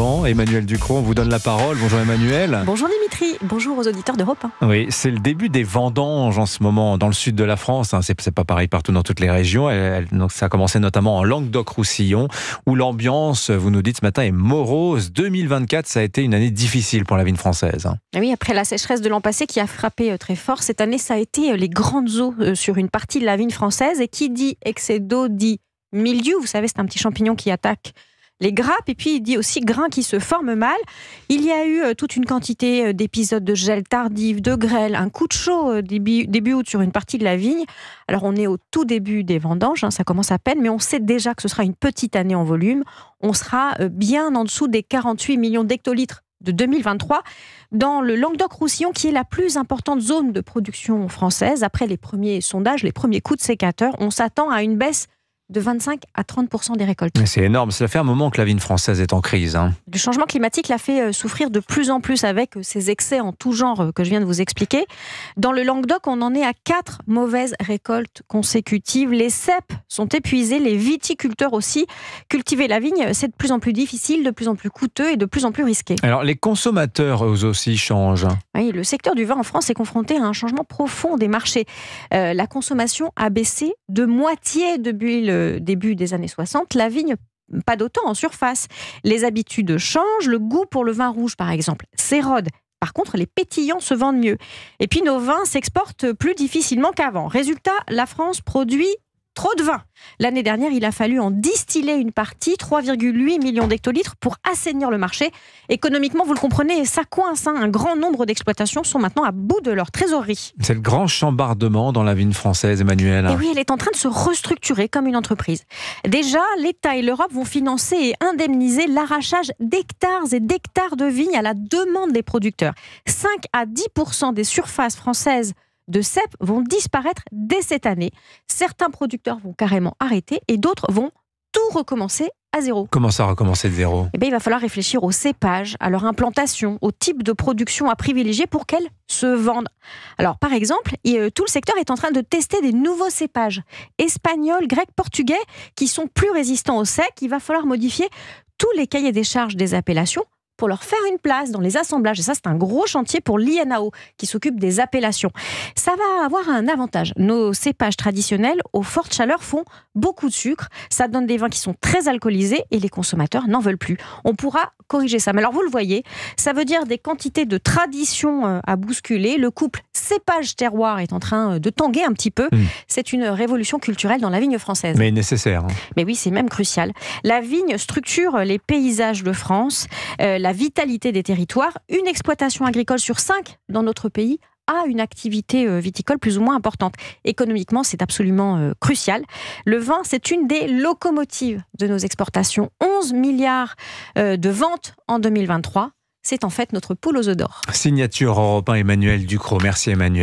vent. Emmanuel Ducrot, on vous donne la parole. Bonjour Emmanuel. Bonjour Dimitri, bonjour aux auditeurs d'Europe 1. Oui, c'est le début des vendanges en ce moment dans le sud de la France. C'est pas pareil partout dans toutes les régions. Donc ça a commencé notamment en Languedoc-Roussillon, où l'ambiance, vous nous dites ce matin, est morose. 2024, ça a été une année difficile pour la vigne française. Et oui, après la sécheresse de l'an passé qui a frappé très fort, cette année, ça a été les grandes eaux sur une partie de la vigne française. Et qui dit excès d'eau dit mildiou. Vous savez, c'est un petit champignon qui attaque les grappes, et puis il dit aussi grains qui se forment mal. Il y a eu toute une quantité d'épisodes de gel tardif, de grêle, un coup de chaud début août sur une partie de la vigne. Alors on est au tout début des vendanges, ça commence à peine, mais on sait déjà que ce sera une petite année en volume. On sera bien en dessous des 48 millions d'hectolitres de 2023, dans le Languedoc-Roussillon, qui est la plus importante zone de production française. Après les premiers sondages, les premiers coups de sécateur, on s'attend à une baisse de 25 à 30% des récoltes. Mais c'est énorme, ça fait un moment que la vigne française est en crise. Le changement climatique l'a fait souffrir de plus en plus avec ces excès en tout genre que je viens de vous expliquer. Dans le Languedoc, on en est à 4 mauvaises récoltes consécutives. Les ceps sont épuisés, les viticulteurs aussi. Cultiver la vigne, c'est de plus en plus difficile, de plus en plus coûteux et de plus en plus risqué. Alors les consommateurs, eux aussi, changent. Oui, le secteur du vin en France est confronté à un changement profond des marchés. La consommation a baissé de moitié depuis le début des années 60. La vigne, pas d'autant en surface. Les habitudes changent. Le goût pour le vin rouge, par exemple, s'érode. Par contre, les pétillants se vendent mieux. Et puis, nos vins s'exportent plus difficilement qu'avant. Résultat, la France produit trop de vin. L'année dernière, il a fallu en distiller une partie, 3,8 millions d'hectolitres, pour assainir le marché. Économiquement, vous le comprenez, ça coince. Un grand nombre d'exploitations sont maintenant à bout de leur trésorerie. C'est le grand chambardement dans la vigne française, Emmanuel. Et oui, elle est en train de se restructurer comme une entreprise. Déjà, l'État et l'Europe vont financer et indemniser l'arrachage d'hectares et d'hectares de vignes à la demande des producteurs. 5 à 10% des surfaces françaises de cèpes vont disparaître dès cette année. Certains producteurs vont carrément arrêter et d'autres vont tout recommencer à zéro. Comment ça, recommencer de zéro ? Il va falloir réfléchir au cépage, à leur implantation, au type de production à privilégier pour qu'elles se vendent. Alors, par exemple, tout le secteur est en train de tester des nouveaux cépages espagnols, grecs, portugais, qui sont plus résistants au sec. Il va falloir modifier tous les cahiers des charges des appellations pour leur faire une place dans les assemblages. Et ça, c'est un gros chantier pour l'INAO, qui s'occupe des appellations. Ça va avoir un avantage. Nos cépages traditionnels, aux fortes chaleurs, font beaucoup de sucre. Ça donne des vins qui sont très alcoolisés et les consommateurs n'en veulent plus. On pourra corriger ça. Mais alors, vous le voyez, ça veut dire des quantités de tradition à bousculer. Le couple cépage-terroir est en train de tanguer un petit peu. C'est une révolution culturelle dans la vigne française. Mais nécessaire. Mais oui, c'est même crucial. La vigne structure les paysages de France, la vitalité des territoires. Une exploitation agricole sur 5 dans notre pays a une activité viticole plus ou moins importante. Économiquement, c'est absolument crucial. Le vin, c'est une des locomotives de nos exportations. 11 milliards de ventes en 2023. C'est en fait notre poule aux œufs d'or. Signature Europe 1, Emmanuel Ducrot. Merci Emmanuel.